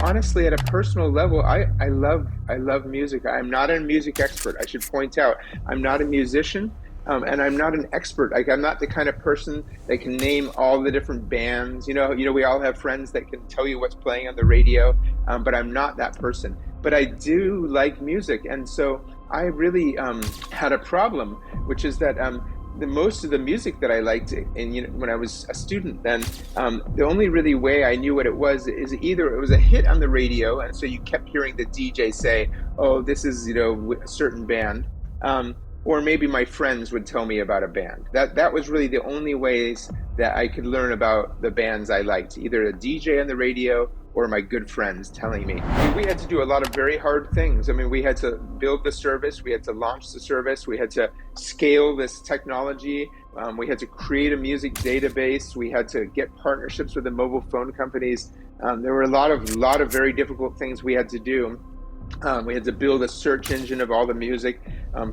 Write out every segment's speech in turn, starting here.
honestly, at a personal level, I love music. I'm not a music expert. I should point out, I'm not a musician, and I'm not an expert. Like, I'm not the kind of person that can name all the different bands. We all have friends that can tell you what's playing on the radio, but I'm not that person. But I do like music, and so I really had a problem, which is that the most of the music that I liked, and when I was a student, then the only really way I knew what it was is either it was a hit on the radio, and so you kept hearing the DJ say, "Oh, this is a certain band," or maybe my friends would tell me about a band. That was really the only ways that I could learn about the bands I liked, either a DJ on the radio or my good friends telling me. We had to do a lot of very hard things. I mean, we had to build the service, we had to launch the service, we had to scale this technology, we had to create a music database, we had to get partnerships with the mobile phone companies. There were a lot of very difficult things we had to do. We had to build a search engine of all the music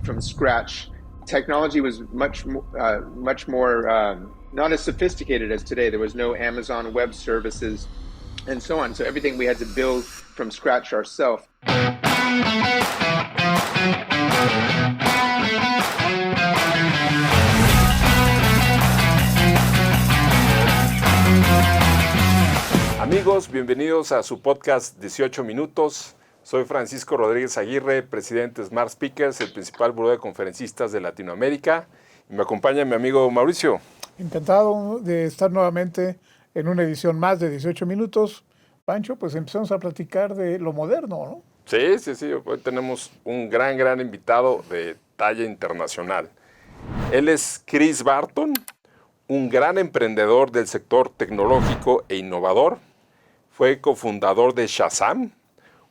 from scratch. Technology was much more not as sophisticated as today. There was no Amazon Web Services and so on. So everything we had to build from scratch ourselves. Amigos, bienvenidos a su podcast 18 Minutos. Soy Francisco Rodríguez Aguirre, presidente de Smart Speakers, el principal buró de conferencistas de Latinoamérica. Y me acompaña mi amigo Mauricio. Encantado de estar nuevamente en una edición más de 18 minutos. Pancho, pues empezamos a platicar de lo moderno, ¿no? Sí. Hoy tenemos un gran invitado de talla internacional. Él es Chris Barton, un gran emprendedor del sector tecnológico e innovador. Fue cofundador de Shazam,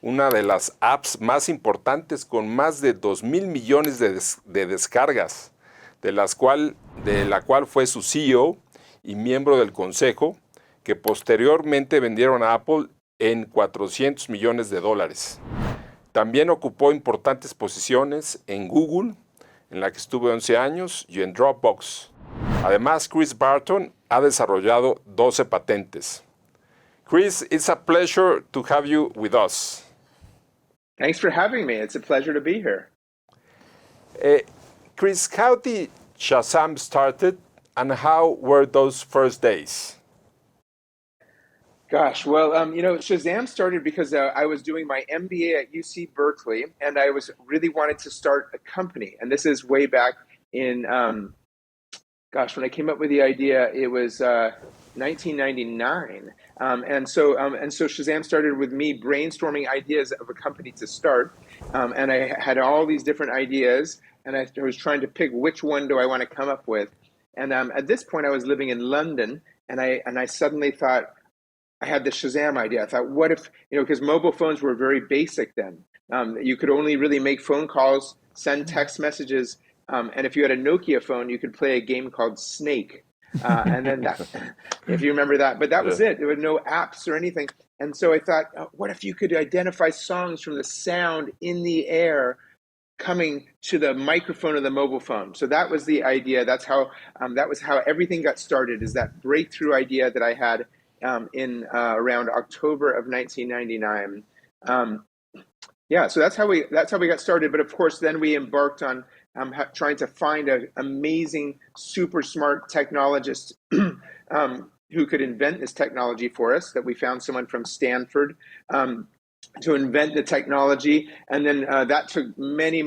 una de las apps más importantes con más de 2,000 millones de descargas, de la cual fue su CEO y miembro del consejo, que posteriormente vendieron a Apple en $400 millones. También ocupó importantes posiciones en Google, en la que estuvo 11 años, y en Dropbox. Además, Chris Barton ha desarrollado 12 patentes. Chris, it's a pleasure to have you with us. Thanks for having me. It's a pleasure to be here. Chris, how did Shazam started, and how were those first days? Gosh, well, Shazam started because I was doing my MBA at UC Berkeley, and I was really wanted to start a company. And this is way back in, when I came up with the idea, it was 1999. And so Shazam started with me brainstorming ideas of a company to start. And I had all these different ideas, and I was trying to pick which one do I want to come up with. And at this point, I was living in London, and I suddenly thought, I had the Shazam idea. I thought, what if, because mobile phones were very basic then. You could only really make phone calls, send text messages, and if you had a Nokia phone, you could play a game called Snake. And then that, if you remember that, but that was it. There were no apps or anything. And so I thought, what if you could identify songs from the sound in the air coming to the microphone of the mobile phone? So that was the idea. That was how everything got started, is that breakthrough idea that I had in around October of 1999. So that's how we got started. But of course, then we embarked on trying to find an amazing, super smart technologist who could invent this technology for us. That we found someone from Stanford to invent the technology, and then that took many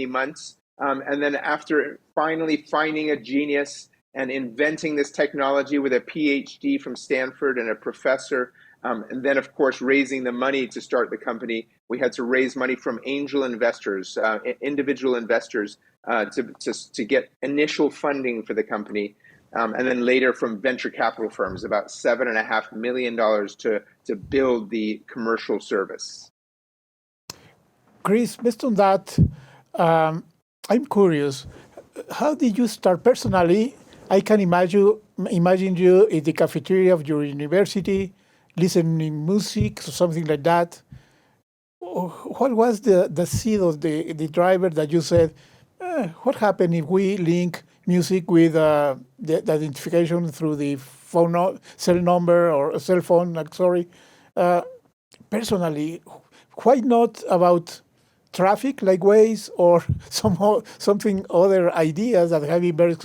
months. And then after finally finding a genius and inventing this technology with a PhD from Stanford and a professor, and then, of course, raising the money to start the company. We had to raise money from angel investors, individual investors, to get initial funding for the company, and then later from venture capital firms, about $7.5 million to build the commercial service. Chris, based on that, I'm curious, how did you start personally? I can imagine you in the cafeteria of your university, listening music or something like that. What was the seed of the driver that you said, what happened if we link music with the identification through the cell phone, personally, why not about traffic like Waze or something other ideas that have been very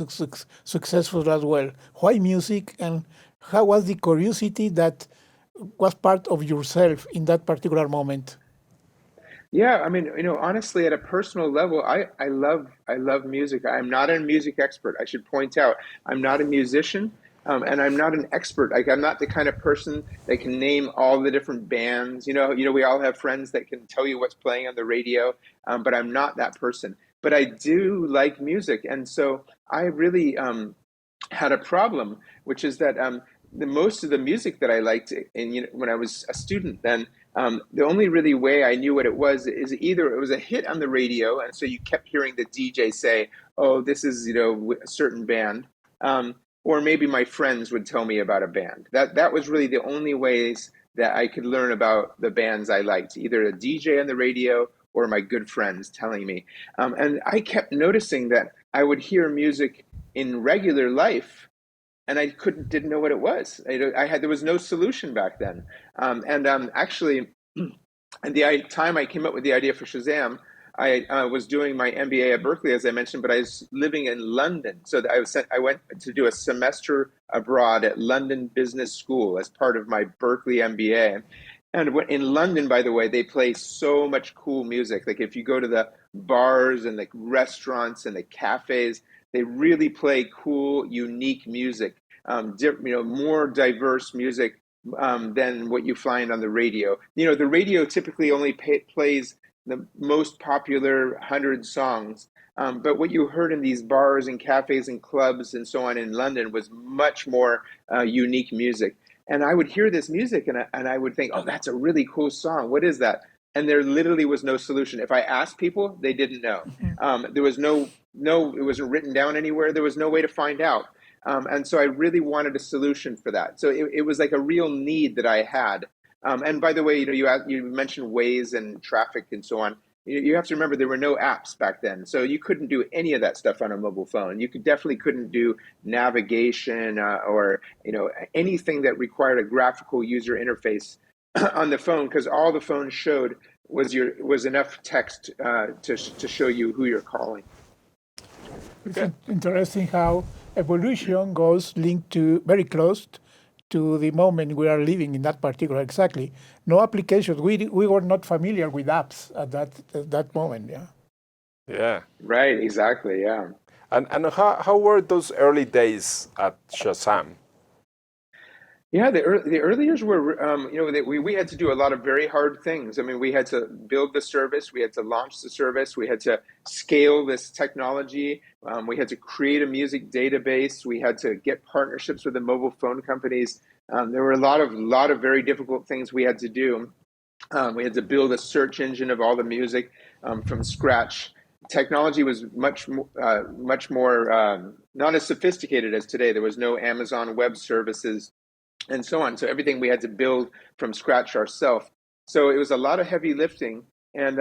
successful as well? Why music, and how was the curiosity that was part of yourself in that particular moment? Yeah, I mean, honestly, at a personal level, I love music. I'm not a music expert. I should point out, I'm not a musician, and I'm not an expert. Like, I'm not the kind of person that can name all the different bands. We all have friends that can tell you what's playing on the radio, but I'm not that person. But I do like music, and so I really had a problem, which is that the most of the music that I liked, and when I was a student, then the only really way I knew what it was is either it was a hit on the radio, and so you kept hearing the DJ say, "Oh, this is a certain band," or maybe my friends would tell me about a band. That was really the only ways that I could learn about the bands I liked, either a DJ on the radio or my good friends telling me. And I kept noticing that I would hear music in regular life, and I didn't know what it was. There was no solution back then. And actually, at the time I came up with the idea for Shazam, I was doing my MBA at Berkeley, as I mentioned, but I was living in London. So I went to do a semester abroad at London Business School as part of my Berkeley MBA. And in London, by the way, they play so much cool music. Like, if you go to the bars and the restaurants and the cafes, they really play cool, unique music, more diverse music than what you find on the radio. The radio typically only plays the most popular 100 songs. But what you heard in these bars and cafes and clubs and so on in London was much more unique music. And I would hear this music, and I would think, oh, that's a really cool song. What is that? And there literally was no solution. If I asked people, they didn't know. There was no, it wasn't written down anywhere. There was no way to find out. And so I really wanted a solution for that. So it was like a real need that I had. And by the way, you mentioned Waze and traffic and so on. You have to remember there were no apps back then, so you couldn't do any of that stuff on a mobile phone. You definitely couldn't do navigation or anything that required a graphical user interface on the phone, because all the phone showed was enough text to show you who you're calling. It's interesting how evolution goes linked to very close to the moment we are living in that particular. Exactly. No applications. We were not familiar with apps at that moment. Yeah. Yeah. Right. Exactly. Yeah. And how were those early days at Shazam? Yeah, the early years were, we had to do a lot of very hard things. I mean, we had to build the service, we had to launch the service, we had to scale this technology, we had to create a music database, we had to get partnerships with the mobile phone companies. There were a lot of very difficult things we had to do. We had to build a search engine of all the music from scratch. Technology was much more not as sophisticated as today. There was no Amazon Web Services and so on. So everything we had to build from scratch ourselves. So it was a lot of heavy lifting, and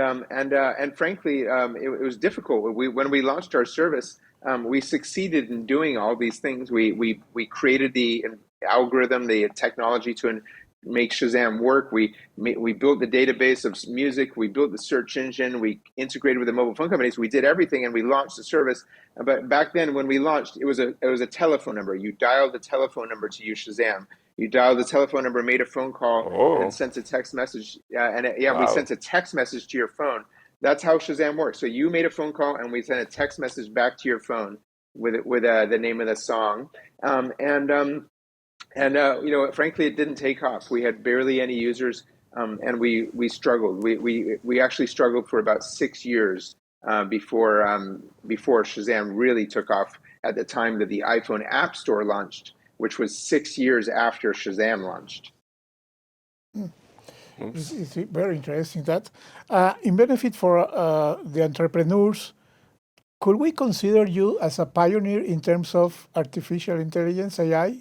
frankly, it was difficult. When we launched our service, we succeeded in doing all these things. We created the algorithm, the technology to make Shazam work. We built the database of music. We built the search engine. We integrated with the mobile phone companies. We did everything, and we launched the service. But back then, when we launched, it was a telephone number. You dialed the telephone number to use Shazam. You dialed the telephone number, made a phone call, and sent a text message. Wow. We sent a text message to your phone. That's how Shazam works. So you made a phone call, and we sent a text message back to your phone with the name of the song. Frankly, it didn't take off. We had barely any users, and we struggled. We actually struggled for about 6 years before Shazam really took off at the time that the iPhone App Store launched, which was 6 years after Shazam launched. It's very interesting that. In benefit for the entrepreneurs, could we consider you as a pioneer in terms of artificial intelligence, AI?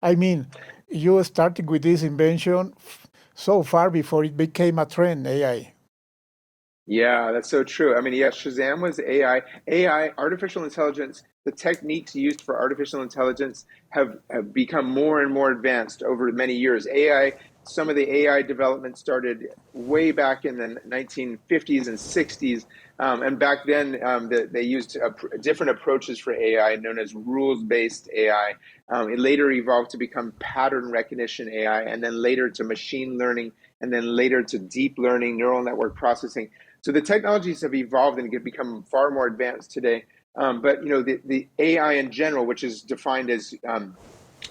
I mean, you started with this invention so far before it became a trend, AI. Yeah, that's so true. I mean, yes, Shazam was AI. AI, artificial intelligence, the techniques used for artificial intelligence have become more and more advanced over many years. AI some of the AI development started way back in the 1950s and 60s. And back then, they used different approaches for AI, known as rules-based AI. It later evolved to become pattern recognition AI, and then later to machine learning, and then later to deep learning, neural network processing. So the technologies have evolved and have become far more advanced today. But the AI in general, which is defined as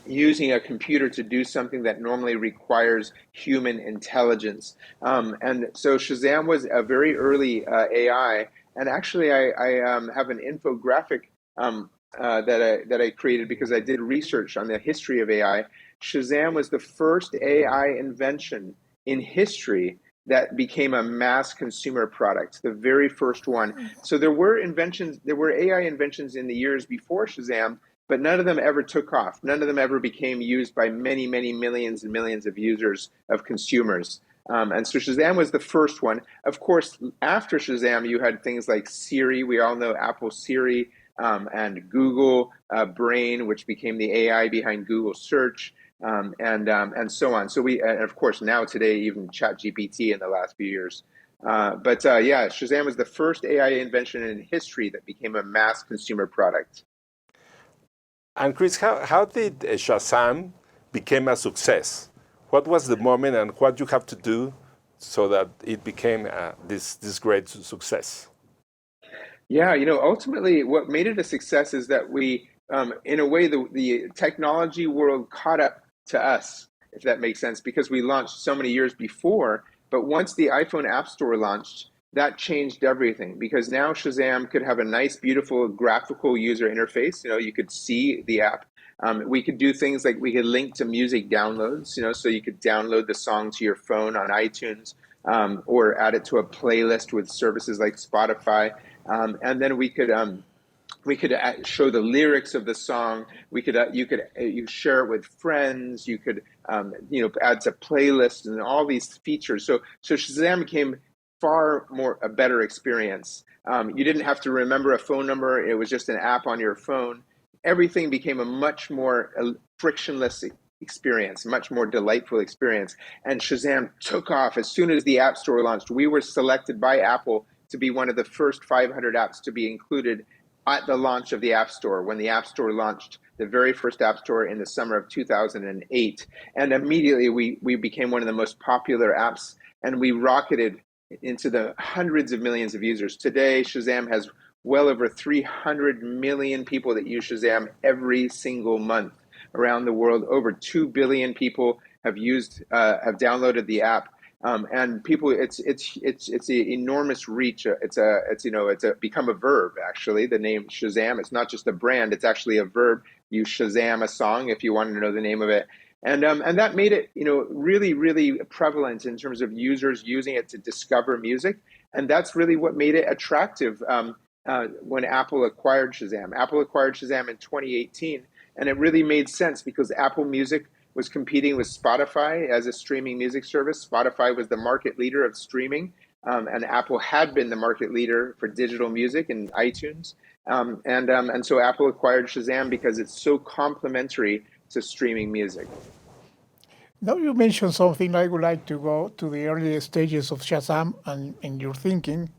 using a computer to do something that normally requires human intelligence. And so Shazam was a very early AI. And actually, I have an infographic that I created because I did research on the history of AI. Shazam was the first AI invention in history that became a mass consumer product, the very first one. So there were AI inventions in the years before Shazam, but none of them ever took off. None of them ever became used by many, many millions and millions of users, of consumers. And so Shazam was the first one. Of course, after Shazam, you had things like Siri. We all know Apple Siri, and Google Brain, which became the AI behind Google Search. And so on. So and of course, now today, even ChatGPT in the last few years. Yeah, Shazam was the first AI invention in history that became a mass consumer product. And Chris, how did Shazam become a success? What was the moment and what you have to do so that it became this great success? Yeah, ultimately what made it a success is that we, in a way, the technology world caught up to us, if that makes sense, because we launched so many years before. But once the iPhone App Store launched, that changed everything, because now Shazam could have a nice, beautiful graphical user interface. You could see the app. We could do things like we could link to music downloads, so you could download the song to your phone on iTunes, or add it to a playlist with services like Spotify. And then we could show the lyrics of the song. You could share it with friends. You could add to playlists and all these features. So Shazam became far more a better experience. You didn't have to remember a phone number. It was just an app on your phone. Everything became a much more frictionless experience, much more delightful experience. And Shazam took off as soon as the App Store launched. We were selected by Apple to be one of the first 500 apps to be included at the launch of the App Store, when the App Store launched, the very first App Store in the summer of 2008. And immediately we became one of the most popular apps, and we rocketed into the hundreds of millions of users. Today, Shazam has well over 300 million people that use Shazam every single month around the world. Over 2 billion people have downloaded the app. And people, it's an enormous reach. It's become a verb, actually. The name Shazam, it's not just a brand, it's actually a verb. You Shazam a song if you wanted to know the name of it. And that made it, really, really prevalent in terms of users using it to discover music. And that's really what made it attractive when Apple acquired Shazam. Apple acquired Shazam in 2018, and it really made sense because Apple Music was competing with Spotify as a streaming music service. Spotify was the market leader of streaming, and Apple had been the market leader for digital music in iTunes. And so Apple acquired Shazam because it's so complementary to streaming music. Now you mentioned something. I would like to go to the early stages of Shazam and in your thinking.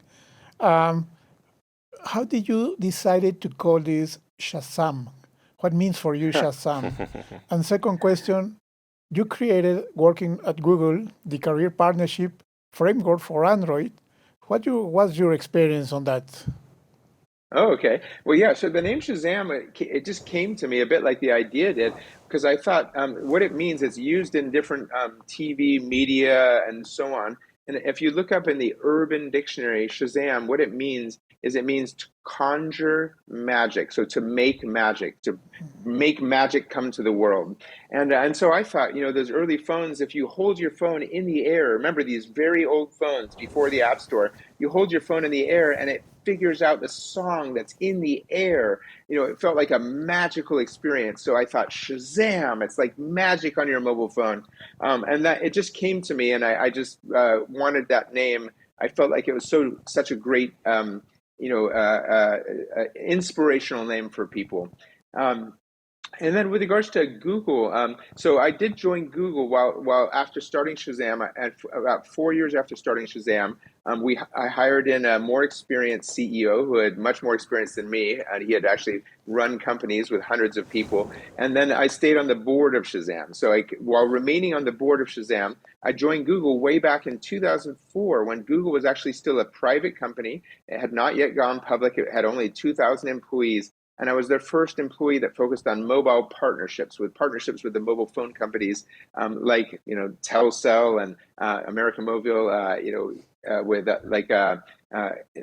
How did you decide to call this Shazam? What means for you Shazam? And second question, you created, working at Google, the career partnership framework for Android. What was your experience on that? Oh, okay. Well, yeah. So the name Shazam, it just came to me a bit like the idea did, because I thought what it means, it's used in different TV, media, and so on. And if you look up in the Urban Dictionary, Shazam, what it means is it means to conjure magic. So to make magic come to the world. And so I thought, those early phones, if you hold your phone in the air, remember these very old phones before the App Store, you hold your phone in the air and it figures out the song that's in the air. It felt like a magical experience. So I thought, Shazam, it's like magic on your mobile phone. And that it just came to me, and I just wanted that name. I felt like it was such a great, inspirational name for people. And then with regards to Google, so I did join Google while after starting Shazam, and about 4 years after starting Shazam, I hired in a more experienced CEO who had much more experience than me, and he had actually run companies with hundreds of people. And then I stayed on the board of Shazam. So while remaining on the board of Shazam, I joined Google way back in 2004 when Google was actually still a private company. It had not yet gone public. It had only 2,000 employees. And I was their first employee that focused on mobile partnerships with the mobile phone companies, like Telcel and American Mobile, with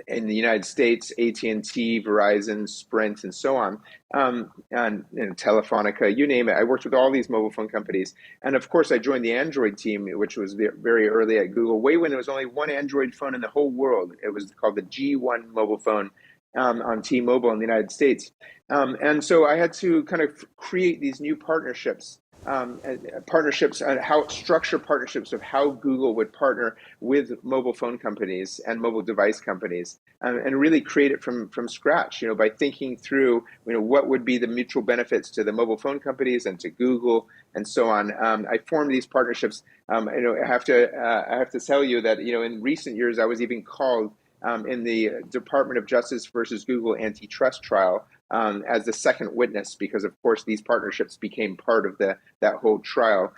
in the United States, AT&T, Verizon, Sprint, and so on, and Telefonica, you name it. I worked with all these mobile phone companies, and of course, I joined the Android team, which was very early at Google, way when there was only one Android phone in the whole world. It was called the G1 mobile phone. On T-Mobile in the United States. And so I had to kind of create these new partnerships, and how structure partnerships of how Google would partner with mobile phone companies and mobile device companies, and really create it from scratch, by thinking through, what would be the mutual benefits to the mobile phone companies and to Google and so on. I formed these partnerships. I have to tell you that, in recent years, I was even called in the Department of Justice versus Google antitrust trial as the second witness, because of course these partnerships became part of that whole trial.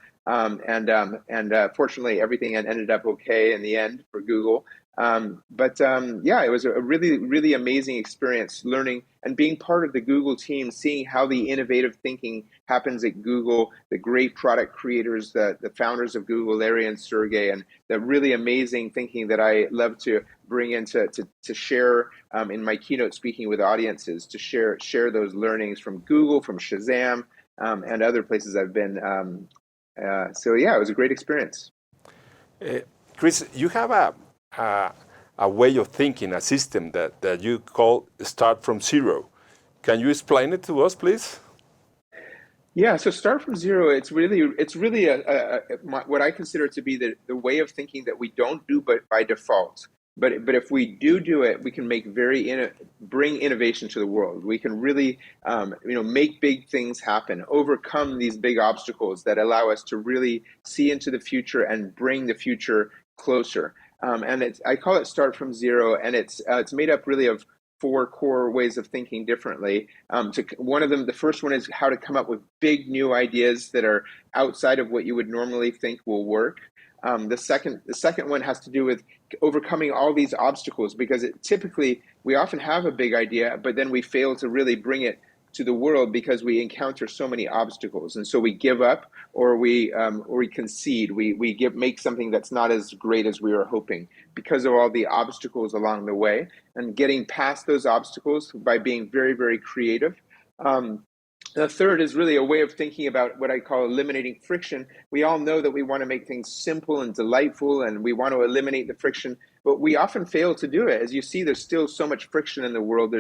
Fortunately, everything ended up okay in the end for Google. Yeah, it was a really, really amazing experience learning and being part of the Google team, seeing how the innovative thinking happens at Google, the great product creators, the founders of Google, Larry and Sergey, and the really amazing thinking that I love to bring into to share in my keynote speaking with audiences, to share those learnings from Google, from Shazam, and other places I've been. So yeah, it was a great experience. Chris, you have a way of thinking, a system that you call start from zero. Can you explain it to us, please? Yeah, so start from zero. It's really what I consider to be the way of thinking that we don't do, but by default. But if we do it, we can bring innovation to the world. We can really make big things happen, overcome these big obstacles that allow us to really see into the future and bring the future closer. And I call it start from zero, and it's made up really of 4 core ways of thinking differently. One of them, the first one, is how to come up with big new ideas that are outside of what you would normally think will work. The second one has to do with overcoming all these obstacles, because typically we often have a big idea, but then we fail to really bring it to the world because we encounter so many obstacles, and so we give up, or we concede. We make something that's not as great as we were hoping because of all the obstacles along the way, and getting past those obstacles by being very, very creative. The third is really a way of thinking about what I call eliminating friction. We all know that we want to make things simple and delightful, and we want to eliminate the friction, but we often fail to do it. As you see, there's still so much friction in the world.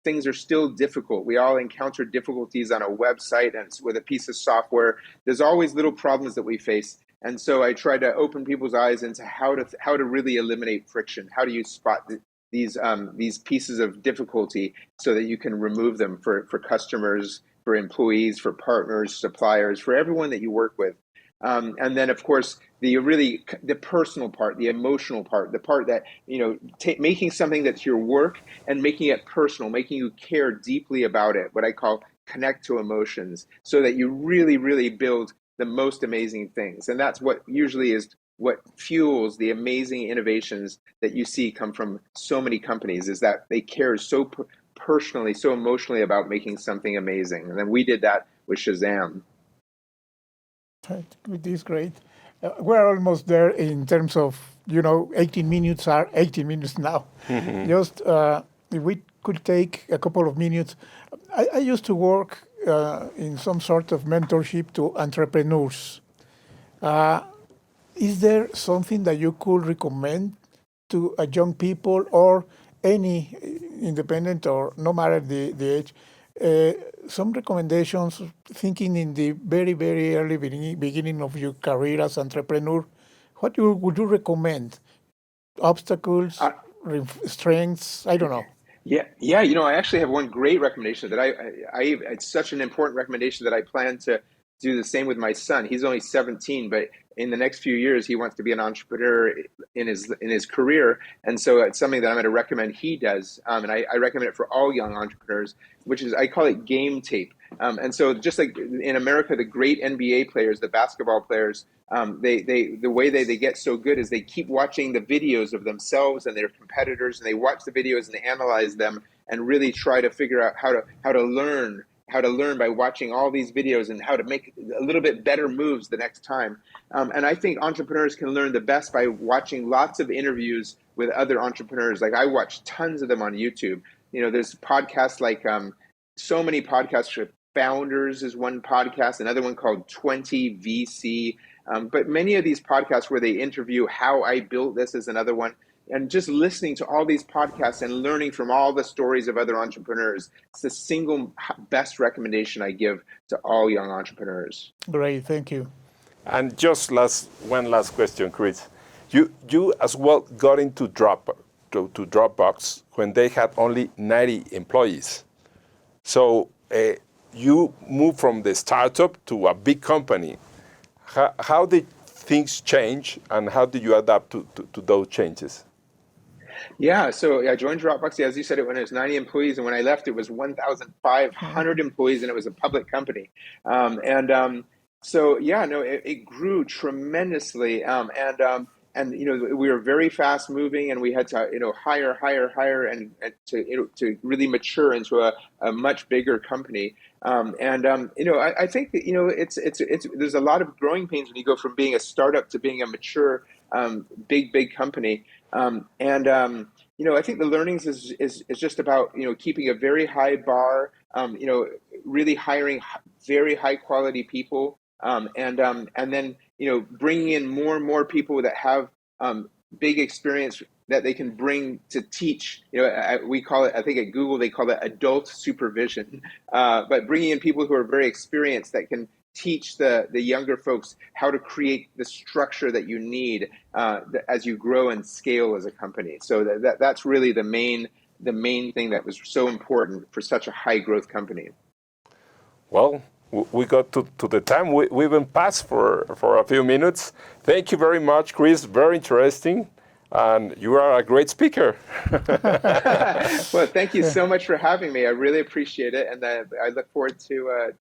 Things are still difficult. We all encounter difficulties on a website and with a piece of software. There's always little problems that we face. And so I try to open people's eyes into how to really eliminate friction. How do you spot these pieces of difficulty so that you can remove them for customers, for employees, for partners, suppliers, for everyone that you work with. And then, of course, the personal part, the emotional part, the part that, making something that's your work and making it personal, making you care deeply about it, what I call connect to emotions, so that you really, really build the most amazing things. And that's what usually is what fuels the amazing innovations that you see come from so many companies, is that they care so personally, so emotionally about making something amazing. And then we did that with Shazam. It is great. We're almost there in terms of, 18 minutes are 18 minutes now. Mm-hmm. Just if we could take a couple of minutes. I used to work in some sort of mentorship to entrepreneurs. Is there something that you could recommend to young people or any independent, or no matter the age, some recommendations, thinking in the very, very early beginning of your career as entrepreneur? What would you recommend? Obstacles, strengths? I don't know. Yeah. I actually have one great recommendation that it's such an important recommendation that I plan to do the same with my son. He's only 17, but in the next few years, he wants to be an entrepreneur in his career. And so it's something that I'm going to recommend he does. And I recommend it for all young entrepreneurs, which is, I call it game tape. And so just like in America, the great NBA players, the basketball players, the way they get so good is they keep watching the videos of themselves and their competitors, and they watch the videos and they analyze them and really try to figure out how to learn by watching all these videos and how to make a little bit better moves the next time. And I think entrepreneurs can learn the best by watching lots of interviews with other entrepreneurs. Like I watch tons of them on YouTube. There's podcasts like so many podcasts. Founders is one podcast, another one called 20 VC. But many of these podcasts where they interview how I built this is another one. And just listening to all these podcasts and learning from all the stories of other entrepreneurs, it's the single best recommendation I give to all young entrepreneurs. Great, thank you. And just one last question, Chris. You as well got into Dropbox when they had only 90 employees. So you moved from the startup to a big company. How did things change, and how did you adapt to those changes? Yeah, so I joined Dropbox, as you said, when it was 90 employees, and when I left, it was 1,500 employees, and it was a public company. It grew tremendously, and we were very fast moving, and we had to hire, and to really mature into a much bigger company. I think that there's a lot of growing pains when you go from being a startup to being a mature big company. I think the learnings is just about keeping a very high bar, really hiring very high quality people, and then bringing in more and more people that have big experience that they can bring to teach. We call it, I think at Google they call it adult supervision, but bringing in people who are very experienced that can teach the younger folks how to create the structure that you need as you grow and scale as a company. So that's really the main thing that was so important for such a high growth company. Well, we got to the time. We even passed for a few minutes. Thank you very much, Chris. Very interesting. And you are a great speaker. Well, thank you so much for having me. I really appreciate it. And I look forward to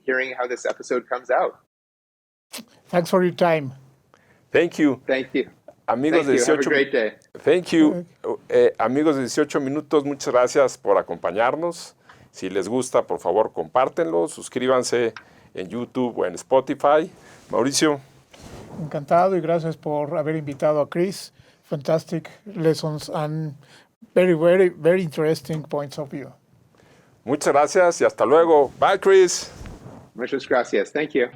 hearing how this episode comes out. Thanks for your time. Thank you. Thank you. Amigos Thank you. de 18, Have a great day. Thank you. Amigos de 18 minutos, muchas gracias por acompañarnos. Si les gusta, por favor, compártenlo. Suscríbanse en YouTube o en Spotify. Mauricio. Encantado y gracias por haber invitado a Chris. Fantastic lessons and very, very, very interesting points of view. Muchas gracias y hasta luego. Bye, Chris. Muchas gracias. Thank you.